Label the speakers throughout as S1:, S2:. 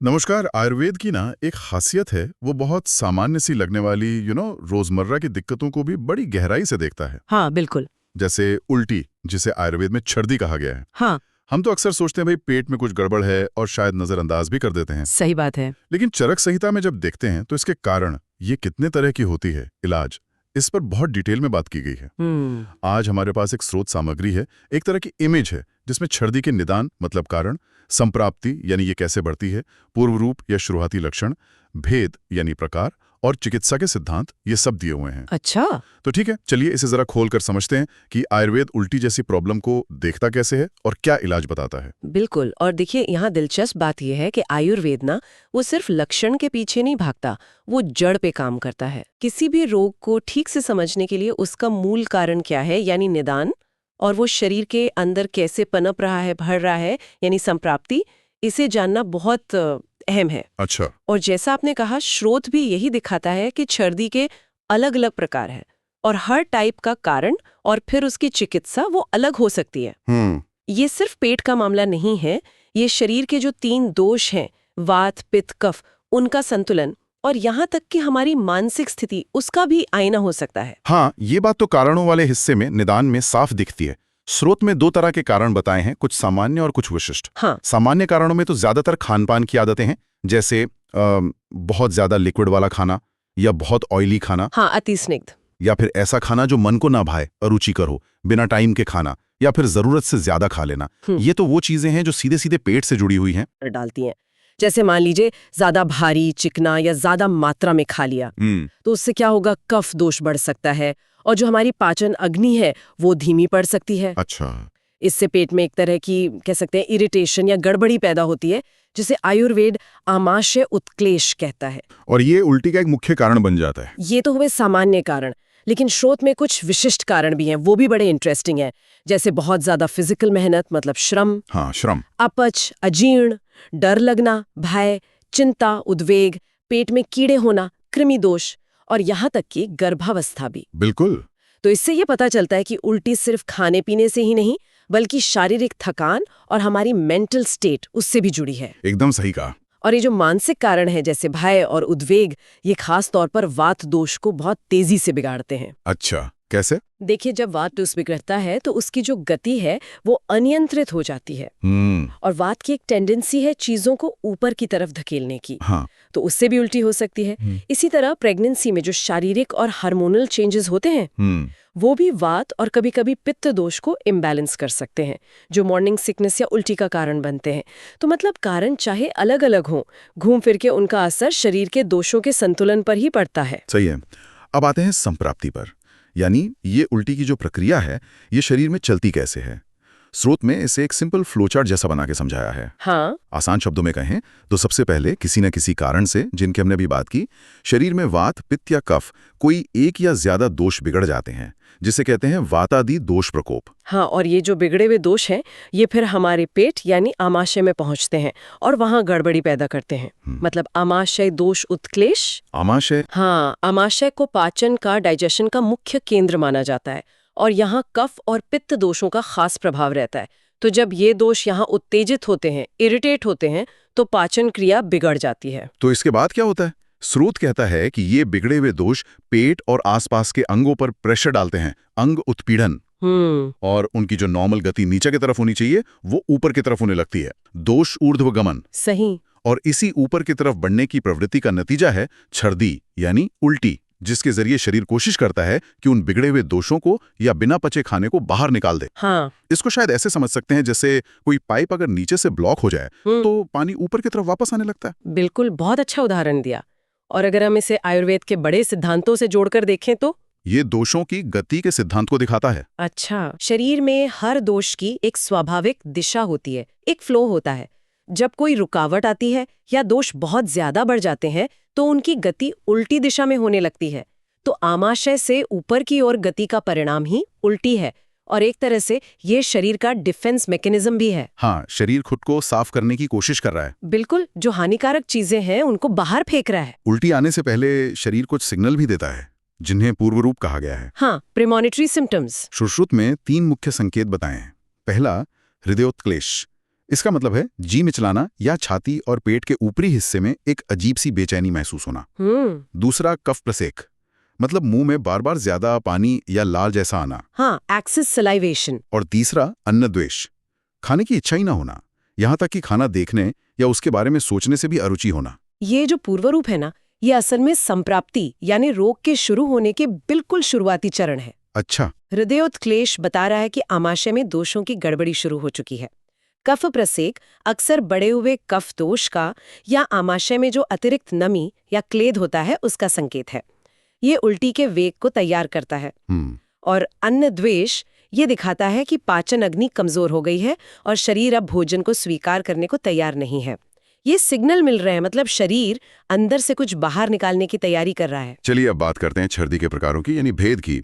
S1: नमस्कार। आयुर्वेद की ना एक खासियत है, वो बहुत सामान्य सी लगने वाली रोजमर्रा की दिक्कतों को भी बड़ी गहराई से देखता है।
S2: हाँ, बिल्कुल।
S1: जैसे उल्टी, जिसे आयुर्वेद में छर्दी कहा गया है।
S2: हाँ,
S1: हम तो अक्सर सोचते हैं भाई पेट में कुछ गड़बड़ है और शायद नजरअंदाज भी कर देते हैं।
S2: सही बात है।
S1: लेकिन चरक संहिता में जब देखते हैं तो इसके कारण, ये कितने तरह की होती है, इलाज, इस पर बहुत डिटेल में बात की गई है। आज हमारे पास एक स्रोत सामग्री है, एक तरह की इमेज है, जिसमें छर्दी के निदान मतलब कारण, संप्राप्ति यानी ये कैसे बढ़ती है, पूर्व रूप या शुरुआती लक्षण, भेद यानी प्रकार और चिकित्सा के सिद्धांत, ये सब दिए हुए हैं।
S2: अच्छा।
S1: तो ठीक है, चलिए इसे जरा खोलकर समझते हैं कि आयुर्वेद उल्टी जैसी प्रॉब्लम को देखता कैसे है और क्या इलाज बताता है।
S2: बिल्कुल। और देखिए, यहाँ दिलचस्प बात यह है कि आयुर्वेद ना वो सिर्फ लक्षण के पीछे नहीं भागता, वो जड़ पे काम करता है। किसी भी रोग को ठीक से समझने के लिए उसका मूल कारण क्या है यानी निदान, और वो शरीर के अंदर कैसे पनप रहा है, बढ़ रहा है यानी संप्राप्ति, इसे जानना बहुत अहम है।
S1: अच्छा।
S2: और जैसा आपने कहा, स्रोत भी यही दिखाता है कि छर्दी के अलग अलग प्रकार है और हर टाइप का कारण और फिर उसकी चिकित्सा वो अलग हो सकती है। ये सिर्फ पेट का मामला नहीं है, ये शरीर के जो 3 दोष हैं, वात, पित्त, कफ, उनका संतुलन और यहाँ तक कि हमारी मानसिक स्थिति, उसका भी आईना हो सकता है।
S3: हाँ, ये बात तो कारणों वाले हिस्से में निदान में साफ दिखती है। स्रोत में 2 तरह के कारण बताए हैं, कुछ सामान्य और कुछ विशिष्ट।
S2: हाँ।
S3: सामान्य कारणों में तो ज्यादातर खान-पान की आदतें हैं, जैसे बहुत ज्यादा लिक्विड वाला खाना या बहुत ऑयली खाना।
S2: हाँ, अति स्निग्ध।
S3: या फिर ऐसा खाना जो मन को ना भाए, अरुचिकर हो, बिना टाइम के खाना, या फिर जरूरत से ज्यादा खा लेना। ये तो वो चीजें हैं जो सीधे सीधे पेट से जुड़ी हुई हैं।
S2: डालती हैं। जैसे मान लीजिए ज्यादा भारी, चिकना या ज्यादा मात्रा में खा लिया, तो उससे क्या होगा, कफ दोष बढ़ सकता है और जो हमारी पाचन अग्नि है वो धीमी पड़ सकती है।
S1: अच्छा।
S2: इससे पेट में एक तरह की, कह सकते हैं, इरिटेशन या गड़बड़ी पैदा होती है, जिसे आयुर्वेद आमाशय उत्क्लेश कहता है।
S3: और ये उल्टी का एक मुख्य कारण बन जाता है।
S2: ये तो हुए सामान्य कारण, लेकिन स्रोत में कुछ विशिष्ट कारण भी हैं, वो भी बड़े इंटरेस्टिंग हैं। जैसे बहुत ज्यादा फिजिकल मेहनत मतलब श्रम,
S3: हाँ, श्रम,
S2: अपच, अजीर्ण, डर लगना, भय, चिंता, उद्वेग, पेट में कीड़े होना, कृमि दोष और यहाँ तक कि गर्भावस्था भी।
S3: बिल्कुल।
S2: तो इससे ये पता चलता है कि उल्टी सिर्फ खाने पीने से ही नहीं, बल्कि शारीरिक थकान और हमारी मेंटल स्टेट, उससे भी जुड़ी है।
S3: एकदम सही कहा।
S2: और ये जो मानसिक कारण है जैसे भय और उद्वेग, ये खास तौर पर वात दोष को बहुत तेजी से बिगाड़ते हैं।
S3: अच्छा, कैसे?
S2: देखिए, जब वात दोष बिगड़ता है तो उसकी जो गति है वो अनियंत्रित हो जाती है। और वात की एक टेंडेंसी है चीजों को ऊपर की तरफ धकेलने की।
S3: हाँ।
S2: तो उससे भी उल्टी हो सकती है। इसी तरह प्रेगनेंसी में जो शारीरिक और हार्मोनल चेंजेस होते हैं, वो भी वात और कभी कभी पित्त दोष को इम्बैलेंस कर सकते हैं, जो मॉर्निंग सिकनेस या उल्टी का कारण बनते हैं। तो मतलब कारण चाहे अलग अलग हों, घूम फिर के उनका असर शरीर के दोषों के संतुलन पर ही पड़ता है।
S3: सही है। अब आते हैं संप्राप्ति पर, यानी ये उल्टी की जो प्रक्रिया है, ये शरीर में चलती कैसे है। स्रोत में इसे एक सिंपल फ्लोचार्ट जैसा बना के समझाया है।
S2: हाँ।
S3: आसान शब्दों में कहें तो सबसे पहले किसी न किसी कारण से, जिनके हमने अभी बात की, शरीर में वात, पित्त या कफ, कोई एक या ज्यादा दोष बिगड़ जाते हैं, जिसे कहते हैं वातादि दोष प्रकोप।
S2: हाँ, और ये जो बिगड़े हुए दोष हैं, ये फिर हमारे पेट यानी आमाशय में पहुंचते हैं और वहां गड़बड़ी पैदा करते हैं। मतलब आमाशय दोष उत्क्लेश।
S3: आमाशय?
S2: हाँ, आमाशय को पाचन का, डाइजेशन का मुख्य केंद्र माना जाता है और यहाँ कफ और पित्त दोषों का खास प्रभाव रहता है। तो जब ये दोष यहाँ उत्तेजित होते हैं, इरिटेट होते हैं, तो पाचन क्रिया बिगड़ जाती है।
S3: तो इसके बाद क्या होता है? स्रोत कहता है कि ये बिगड़े हुए दोष पेट और आसपास के अंगों पर प्रेशर डालते हैं, अंग उत्पीड़न, और उनकी जो नॉर्मल गति नीचे की तरफ होनी चाहिए वो ऊपर की तरफ होने लगती है, दोष ऊर्ध्वगमन।
S2: सही।
S3: और इसी ऊपर की तरफ बढ़ने की प्रवृत्ति का नतीजा है छर्दी यानी उल्टी, जिसके जरिए शरीर कोशिश करता है कि उन बिगड़े हुए दोषों को या बिना पचे खाने को बाहर निकाल दे।
S2: हाँ।
S3: इसको शायद ऐसे समझ सकते हैं जैसे कोई पाइप अगर नीचे से ब्लॉक हो जाए तो पानी ऊपर की तरफ वापस आने लगता है।
S2: बिल्कुल, बहुत अच्छा उदाहरण दिया। और अगर हम इसे आयुर्वेद के बड़े सिद्धांतों से जोड़कर देखें तो
S3: ये दोषों की गति के सिद्धांत को दिखाता है।
S2: अच्छा, शरीर में हर दोष की एक स्वाभाविक दिशा होती है, एक फ्लो होता है। जब कोई रुकावट आती है या दोष बहुत ज्यादा बढ़ जाते हैं तो उनकी गति उल्टी दिशा में होने लगती है। तो आमाशय से ऊपर की ओर गति का परिणाम ही उल्टी है और एक तरह से ये शरीर का डिफेंस मैकेनिज्म भी है।
S3: हाँ, शरीर खुद को साफ करने की कोशिश कर रहा है।
S2: बिल्कुल, जो हानिकारक चीजें हैं उनको बाहर फेंक रहा है।
S3: उल्टी आने से पहले शरीर कुछ सिग्नल भी देता है, जिन्हें पूर्व रूप कहा गया है।
S2: हाँ, प्रीमॉनिटरी सिम्टम्स।
S3: सुश्रुत में 3 मुख्य संकेत बताए हैं। पहला, हृदयोत्क्लेश। इसका मतलब है जी मिचलाना या छाती और पेट के ऊपरी हिस्से में एक अजीब सी बेचैनी महसूस होना। दूसरा कफ प्रसेक, मतलब मुंह में बार बार ज्यादा पानी या लाल जैसा आना।
S2: हाँ, एक्सेस सलाइवेशन।
S3: और तीसरा अन्न द्वेष, खाने की इच्छा ही ना होना, यहाँ तक कि खाना देखने या उसके बारे में सोचने से भी अरुचि होना।
S2: ये जो पूर्व रूप है ना, ये असल में संप्राप्ति यानी रोग के शुरू होने के बिल्कुल शुरुआती चरण है।
S3: अच्छा।
S2: हृदयोत्क्लेश बता रहा है कि आमाशय में दोषों की गड़बड़ी शुरू हो चुकी है। कफ प्रसेक अक्सर बढ़े हुए कफ दोष का या आमाशय में जो अतिरिक्त नमी या क्लेद होता है उसका संकेत है। ये उल्टी के वेग को तैयार करता है। और अन्न द्वेष ये दिखाता है कि पाचन अग्नि कमजोर हो गई है और शरीर अब भोजन को स्वीकार करने को तैयार नहीं है। ये सिग्नल मिल रहे हैं, मतलब शरीर अंदर से कुछ बाहर निकालने की तैयारी कर रहा है।
S3: चलिए अब बात करते हैं छर्दी के प्रकारों की, यानी भेद की।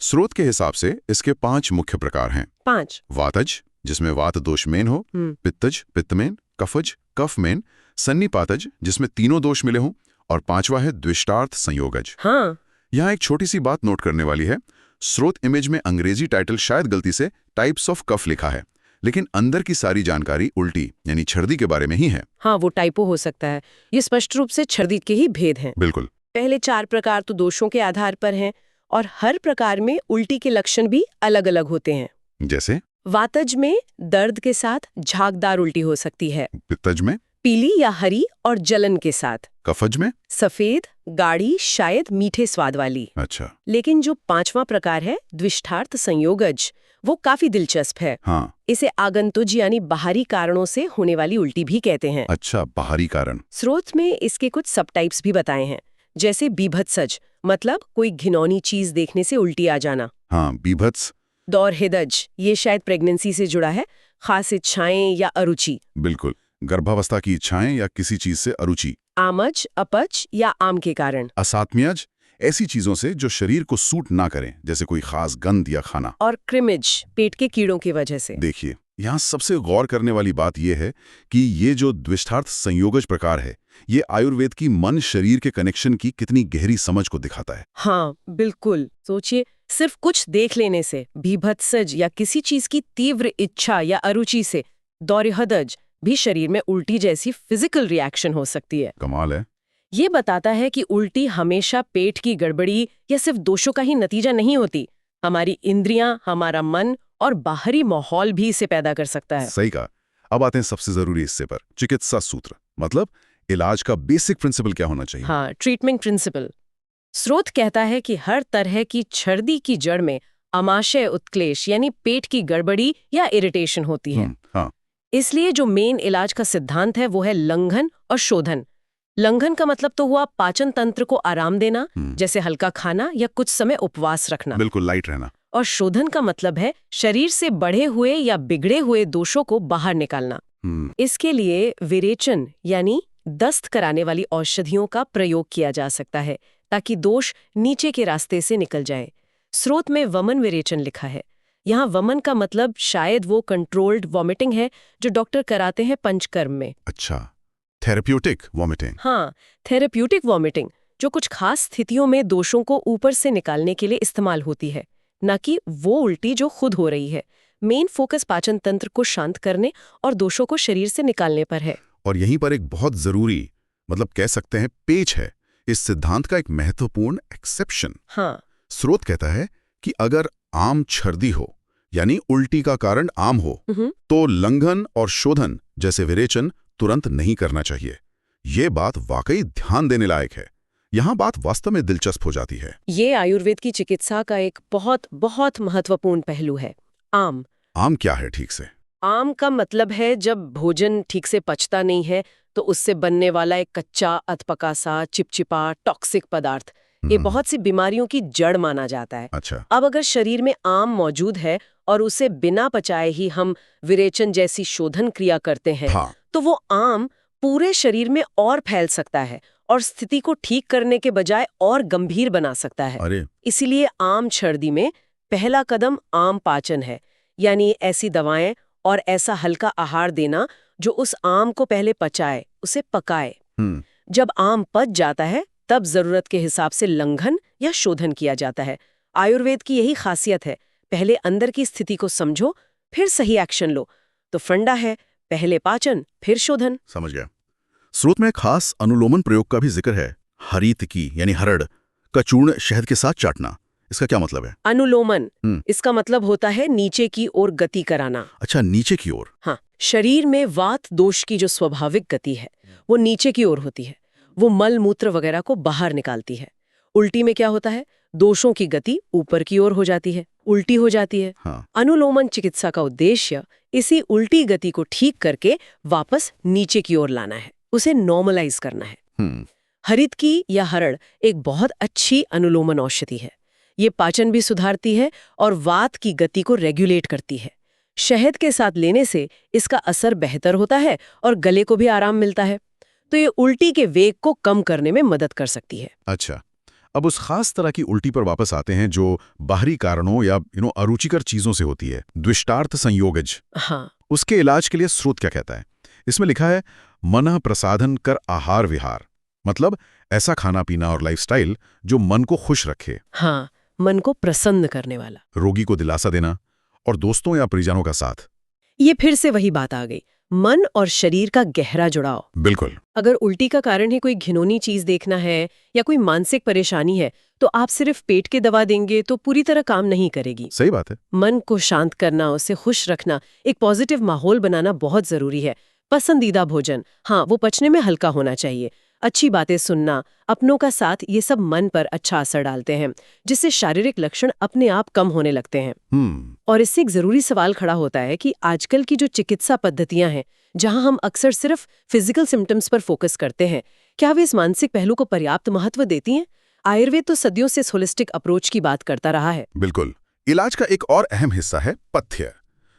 S3: स्रोत के हिसाब से इसके 5 मुख्य प्रकार हैं।
S2: 5।
S3: वातज, जिसमें वात दोष मेन हो, पित्तज पित्तमेन, कफज कफ मेन, सन्निपातज जिसमें तीनों दोष मिले हों, और 5वां है द्विष्टार्थ संयोगज।
S2: हाँ।
S3: यहाँ एक छोटी सी बात नोट करने वाली है। स्रोत इमेज में अंग्रेजी टाइटल शायद गलती से टाइप्स ऑफ कफ लिखा है, लेकिन अंदर की सारी जानकारी उल्टी यानी छर्दी के बारे में ही है।
S2: हाँ, वो टाइपो हो सकता है। ये स्पष्ट रूप से छर्दी के ही भेद हैं।
S3: बिल्कुल।
S2: पहले 4 प्रकार तो दोषों के आधार पर हैं और हर प्रकार में उल्टी के लक्षण भी अलग अलग होते हैं।
S3: जैसे
S2: वातज में दर्द के साथ झागदार उल्टी हो सकती है।
S3: पित्तज में
S2: पीली या हरी और जलन के साथ।
S3: कफज में
S2: सफेद, गाढ़ी, शायद मीठे स्वाद वाली।
S3: अच्छा।
S2: लेकिन जो 5वां प्रकार है द्विष्टार्थ संयोगज, वो काफी दिलचस्प है।
S3: हाँ।
S2: इसे आगंतुज यानी बाहरी कारणों से होने वाली उल्टी भी कहते हैं।
S3: अच्छा, बाहरी कारण।
S2: स्रोत में इसके कुछ सब टाइप्स भी बताए हैं, जैसे बीभत्सज, मतलब कोई घिनौनी चीज देखने से उल्टी आ जाना।
S3: हाँ, बीभत्स।
S2: दौरहिदज, ये शायद प्रेगनेंसी से जुड़ा है, खास इच्छाएं या अरुचि।
S3: बिल्कुल, गर्भावस्था की इच्छाएं या किसी चीज से अरुचि।
S2: आमज, अपच या आम के कारण।
S3: असात्म्यज, ऐसी चीजों से जो शरीर को सूट ना करें, जैसे कोई खास गंध या खाना।
S2: और क्रिमिज, पेट के कीड़ों की वजह से।
S3: देखिए, यहाँ सबसे गौर करने वाली बात यह है कि ये जो द्विष्टार्थ संयोगज प्रकार है, ये आयुर्वेद की मन शरीर के कनेक्शन की कितनी गहरी समझ को दिखाता है।
S2: हाँ, बिल्कुल। सोचिए, सिर्फ कुछ देख लेने से, बीभत्सज या किसी चीज की तीव्र इच्छा या अरुचि से दौरहिदज भी शरीर में उल्टी जैसी फिजिकल रिएक्शन हो सकती है।
S3: कमाल है।
S2: ये बताता है कि उल्टी हमेशा पेट की गड़बड़ी या सिर्फ दोषों का ही नतीजा नहीं होती। हमारी इंद्रियां, हमारा मन और बाहरी माहौल भी इसे पैदा कर सकता है।
S3: सही कहा। अब आते हैं सबसे जरूरी हिस्से पर, चिकित्सा सूत्र, मतलब इलाज का बेसिक प्रिंसिपल क्या होना चाहिए।
S2: हाँ, ट्रीटमेंट प्रिंसिपल। स्रोत कहता है कि हर तरह की छर्दी की जड़ में आमाशय उत्क्लेश यानी पेट की गड़बड़ी या इरिटेशन होती है।
S3: हाँ।
S2: इसलिए जो मेन इलाज का सिद्धांत है वो है लंघन और शोधन। लंघन का मतलब तो हुआ पाचन तंत्र को आराम देना, जैसे हल्का खाना या कुछ समय उपवास रखना।
S3: बिल्कुल लाइट रहना।
S2: और शोधन का मतलब है शरीर से बढ़े हुए या बिगड़े हुए दोषों को बाहर निकालना। इसके लिए विरेचन यानी दस्त कराने वाली औषधियों का प्रयोग किया जा सकता है, ताकि दोष नीचे के रास्ते से निकल जाए। स्रोत में वमन विरेचन लिखा है। यहाँ वमन का मतलब शायद वो कंट्रोल्ड वॉमिटिंग है जो डॉक्टर कराते हैं पंचकर्म में।
S3: अच्छा, थेरेप्यूटिक वॉमिटिंग।
S2: हाँ, थेरेप्यूटिक वॉमिटिंग, जो कुछ खास स्थितियों में दोषों को ऊपर से निकालने के लिए इस्तेमाल होती है, न कि वो उल्टी जो खुद हो रही है। मेन फोकस पाचन तंत्र को शांत करने और दोषों को शरीर से निकालने पर है।
S3: और यहीं पर एक बहुत जरूरी, मतलब कह सकते हैं पेच है, इस सिद्धांत का एक महत्वपूर्ण एक्सेप्शन।
S2: हाँ।
S3: स्रोत कहता है कि अगर आम छर्दी हो, यानी उल्टी का कारण आम हो, तो लंघन और शोधन जैसे विरेचन तुरंत नहीं करना चाहिए। ये बात वाकई ध्यान देने लायक है। यहाँ बात वास्तव में दिलचस्प हो जाती है।
S2: ये आयुर्वेद की चिकित्सा का एक बहुत बहुत महत्वपूर्ण पहलू है। आम
S3: क्या है ठीक से?
S2: आम का मतलब है जब भोजन ठीक से पचता नहीं है तो उससे बनने वाला एक कच्चा, अधपका सा, चिपचिपा, टॉक्सिक पदार्थ, ये बहुत सी बीमारियों की जड़ माना जाता है।
S3: अच्छा।
S2: अब अगर शरीर में आम मौजूद है और उसे बिना पचाए ही हम विरेचन जैसी शोधन क्रिया करते हैं, तो वो आम पूरे शरीर में और फैल सकता है और स्थिति को ठीक करने के बजाय और गंभीर बना सकता है। इसीलिए आम छर्दी में पहला कदम आम पाचन है, यानी ऐसी दवाएं और ऐसा हल्का आहार देना जो उस आम को पहले पचाए, उसे पकाए। जब आम पच जाता है तब जरूरत के हिसाब से लंघन या शोधन किया जाता है। आयुर्वेद की यही खासियत है, पहले अंदर की स्थिति को समझो, फिर सही एक्शन लो। तो फंडा है, पहले पाचन फिर शोधन।
S3: समझ गया। स्रोत में खास अनुलोमन प्रयोग का भी जिक्र है, हरितकी यानी हरड़ का चूर्ण शहद के साथ चाटना। इसका क्या मतलब है?
S2: अनुलोमन, इसका मतलब होता है नीचे की ओर गति कराना।
S3: अच्छा, नीचे की ओर।
S2: हाँ, शरीर में वात दोष की जो स्वाभाविक गति है वो नीचे की ओर होती है। वो मल मूत्र वगैरह को बाहर निकालती है। उल्टी में क्या होता है, दोषों की गति ऊपर की ओर हो जाती है, उल्टी हो जाती है।
S3: हाँ।
S2: अनुलोमन चिकित्सा का उद्देश्य इसी उल्टी गति को ठीक करके वापस नीचे की ओर लाना है, उसे नॉर्मलाइज करना है। हरितकी या हरड़ एक बहुत अच्छी अनुलोमन औषधि है। ये पाचन भी सुधारती है और वात की गति को रेगुलेट करती है। शहद के साथ लेने से इसका असर बेहतर होता है और गले को भी आराम मिलता है। तो ये उल्टी के वेग को कम करने में मदद कर सकती है।
S3: अच्छा, अब उस खास तरह की उल्टी पर वापस आते हैं जो बाहरी कारणों या अरुचिकर चीजों से होती है, द्विष्टार्थ संयोगज।
S2: हाँ,
S3: उसके इलाज के लिए स्रोत क्या कहता है? इसमें लिखा है मन प्रसाधन कर आहार विहार, मतलब ऐसा खाना पीना और लाइफस्टाइल जो मन को खुश रखे।
S2: हाँ, मन को प्रसन्न करने वाला,
S3: रोगी को दिलासा देना और दोस्तों या परिजनों का साथ।
S2: ये फिर से वही बात आ गई, मन और शरीर का गहरा जुड़ाव।
S3: बिल्कुल।
S2: अगर उल्टी का कारण ही कोई घिनौनी चीज देखना है या कोई मानसिक परेशानी है तो आप सिर्फ पेट की दवा देंगे तो पूरी तरह काम नहीं करेगी।
S3: सही बात है।
S2: मन को शांत करना, उसे खुश रखना, एक पॉजिटिव माहौल बनाना बहुत जरूरी है। पसंदीदा भोजन, हाँ, वो पचने में हल्का होना चाहिए। अच्छी बातें सुनना, अपनों का साथ, ये सब मन पर अच्छा असर डालते हैं, जिससे शारीरिक लक्षण अपने आप कम होने लगते हैं। और इससे एक जरूरी सवाल खड़ा होता है कि आजकल की जो चिकित्सा पद्धतियां हैं, जहां हम अक्सर सिर्फ फिजिकल सिम्टम्स पर फोकस करते हैं, क्या वे इस मानसिक पहलू को पर्याप्त महत्व देती हैं? आयुर्वेद तो सदियों से इस होलिस्टिक अप्रोच की बात करता रहा है।
S3: बिल्कुल। इलाज का एक और अहम हिस्सा है पथ्य,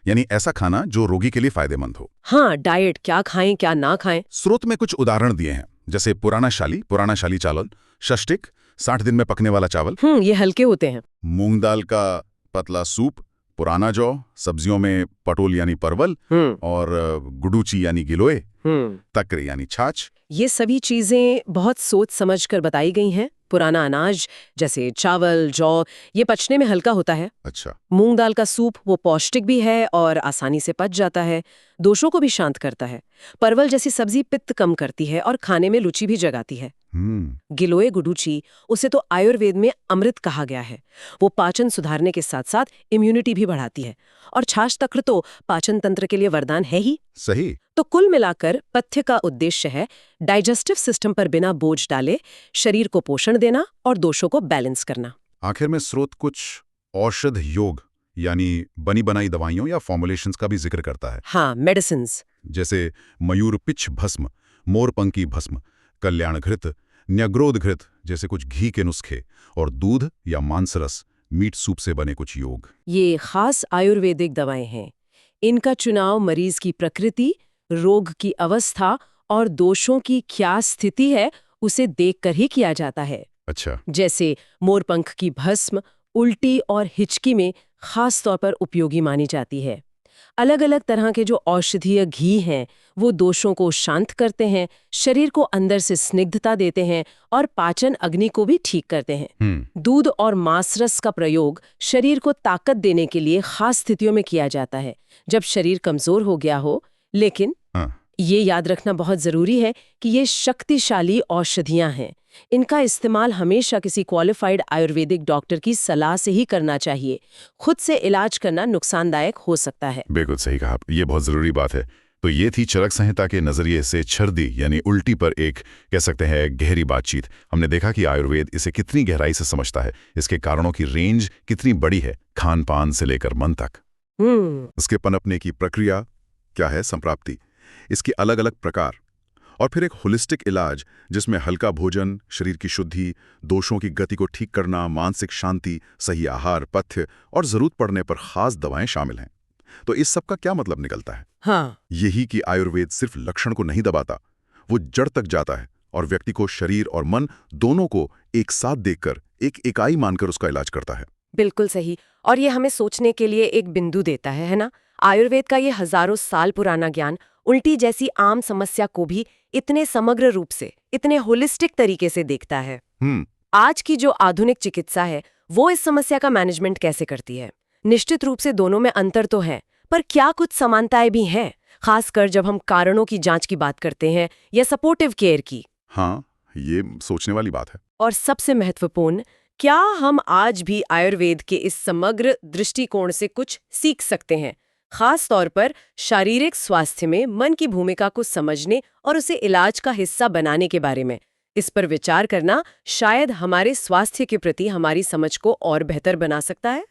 S3: यानी ऐसा खाना जो रोगी के लिए फायदेमंद हो।
S2: हाँ, डाइट, क्या खाएं क्या ना खाएं।
S3: स्रोत में कुछ उदाहरण दिए हैं, जैसे पुराना शाली चावल, षष्टिक 60 दिन में पकने वाला चावल।
S2: ये हल्के होते हैं।
S3: मूंग दाल का पतला सूप, पुराना जौ, सब्जियों में पटोल यानी परवल, और गुडूची यानी गिलोय, तकरे यानी छाछ।
S2: ये सभी चीजें बहुत सोच समझ कर बताई गई हैं। पुराना अनाज जैसे चावल, जौ, ये पचने में हल्का होता है।
S3: अच्छा।
S2: मूंग दाल का सूप, वो पौष्टिक भी है और आसानी से पच जाता है, दोषों को भी शांत करता है। परवल जैसी सब्जी पित्त कम करती है और खाने में रुचि भी जगाती है। गिलोय गुडूची, उसे तो आयुर्वेद में अमृत कहा गया है। वो पाचन सुधारने के साथ साथ इम्यूनिटी भी बढ़ाती है। और छाछ तक्र तो पाचन तंत्र के लिए वरदान है ही।
S3: सही।
S2: तो कुल मिलाकर पथ्य का उद्देश्य है डाइजेस्टिव सिस्टम पर बिना बोझ डाले शरीर को पोषण देना और दोषों को बैलेंस करना।
S3: आखिर में स्रोत कुछ औषध योग यानी बनी बनाई दवाइयों या फॉर्मुलेशंस का भी जिक्र करता है।
S2: हाँ, मेडिसिन्स,
S3: जैसे मयूर पिच्छ भस्म, मोरपंखी भस्म, कल्याण घृत, न्यग्रोध घृत जैसे कुछ घी के नुस्खे, और दूध या मांसरस, मीट सूप से बने कुछ योग।
S2: ये खास आयुर्वेदिक दवाएं हैं। इनका चुनाव मरीज की प्रकृति, रोग की अवस्था और दोषों की क्या स्थिति है उसे देखकर ही किया जाता है।
S3: अच्छा।
S2: जैसे मोरपंख की भस्म उल्टी और हिचकी में खास तौर पर उपयोगी मानी जाती है। अलग अलग तरह के जो औषधीय घी हैं वो दोषों को शांत करते हैं, शरीर को अंदर से स्निग्धता देते हैं और पाचन अग्नि को भी ठीक करते हैं। दूध और मांस रस का प्रयोग शरीर को ताकत देने के लिए खास स्थितियों में किया जाता है, जब शरीर कमजोर हो गया हो। लेकिन ये याद रखना बहुत जरूरी है कि ये शक्तिशाली औषधियां हैं। इनका इस्तेमाल हमेशा किसी क्वालिफाइड आयुर्वेदिक डॉक्टर की सलाह से ही करना चाहिए। खुद से इलाज करना नुकसानदायक हो सकता है।
S3: बिल्कुल सही कहा, ये बहुत जरूरी बात है। तो ये थी चरक संहिता के नजरिए से छर्दी यानी उल्टी पर एक कह सकते हैं गहरी बातचीत। हमने देखा कि आयुर्वेद इसे कितनी गहराई से समझता है, इसके कारणों की रेंज कितनी बड़ी है, खान पान से लेकर मन तक। उसके पनपने की प्रक्रिया क्या है, संप्राप्ति, इसके अलग अलग प्रकार, और फिर एक होलिस्टिक इलाज जिसमें हल्का भोजन, शरीर की शुद्धि, दोषों की गति को ठीक करना, मानसिक शांति, सही आहार, पथ्य और जरूरत पड़ने पर खास दवाएं शामिल हैं। तो इस सब का क्या मतलब निकलता है?
S2: हाँ,
S3: यही कि आयुर्वेद सिर्फ लक्षण को नहीं दबाता, वो जड़ तक जाता है और व्यक्ति को शरीर और मन दोनों को एक साथ देखकर, एक इकाई मानकर उसका इलाज करता है।
S2: बिल्कुल सही। और ये हमें सोचने के लिए एक बिंदु देता है ना? आयुर्वेद का ये हजारों साल पुराना ज्ञान उल्टी जैसी आम समस्या को भी इतने समग्र रूप से, इतने होलिस्टिक तरीके से देखता है। आज की जो आधुनिक चिकित्सा है वो इस समस्या का मैनेजमेंट कैसे करती है? निश्चित रूप से दोनों में अंतर तो है, पर क्या कुछ समानताएं भी हैं? खासकर जब हम कारणों की जांच की बात करते हैं या सपोर्टिव केयर की।
S1: हाँ, ये सोचने वाली बात है।
S2: और सबसे महत्वपूर्ण, क्या हम आज भी आयुर्वेद के इस समग्र दृष्टिकोण से कुछ सीख सकते हैं, खास तौर पर शारीरिक स्वास्थ्य में मन की भूमिका को समझने और उसे इलाज का हिस्सा बनाने के बारे में? इस पर विचार करना शायद हमारे स्वास्थ्य के प्रति हमारी समझ को और बेहतर बना सकता है।